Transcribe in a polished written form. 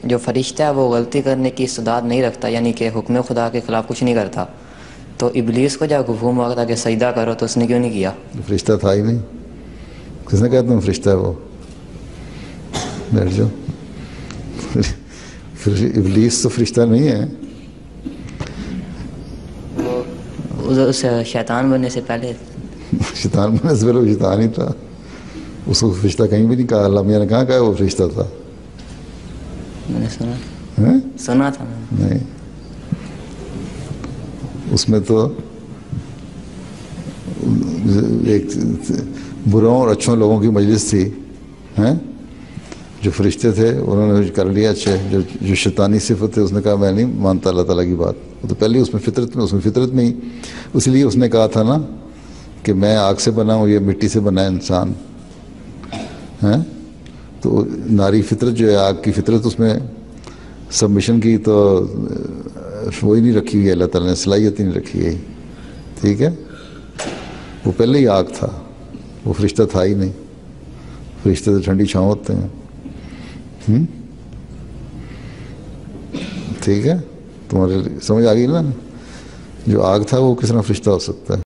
جو فرشتہ ہے وہ غلطی کرنے کی استعداد نہیں رکھتا، یعنی کہ حکم خدا کے خلاف کچھ نہیں کرتا، تو ابلیس کو جب حکم ہوا تھا کہ سجدہ کرو تو اس نے کیوں نہیں کیا؟ فرشتہ تھا ہی نہیں. کس نے کہا تم فرشتہ ہے وہ؟ بیٹھ جاؤ. ابلیس تو فرشتہ نہیں ہے. اس شیطان بننے سے پہلے شیطان بننے سے پہلے وہ شیطان ہی تھا. اس کو فرشتہ کہیں بھی نہیں کہا. اللہ میاں نے کہاں کہا وہ فرشتہ تھا؟ میں نے سنا تھا. نہیں، اس میں تو ایک بروں اور اچھوں لوگوں کی مجلس تھی. جو فرشتے تھے انہوں نے کر لیا اچھے. جو شیطانی صفت ہے اس نے کہا میں نہیں مانتا اللہ تعالیٰ کی بات. وہ تو پہلے اس میں فطرت میں ہی. اس لیے اس نے کہا تھا نا کہ میں آگ سے بنا ہوں، یہ مٹی سے بنا ہے انسان. تو ناری فطرت جو ہے آگ کی فطرت، اس میں سبمیشن کی تو وہی نہیں رکھی ہوئی ہے اللہ تعالیٰ نے، صلاحیت ہی نہیں رکھی ہے. ٹھیک ہے، وہ پہلے ہی آگ تھا، وہ فرشتہ تھا ہی نہیں. فرشتے تو ٹھنڈی چھاؤں ہوتے ہیں. ٹھیک ہے، تمہارے سمجھ آ گئی نا؟ جو آگ تھا وہ کس طرح فرشتہ ہو سکتا ہے؟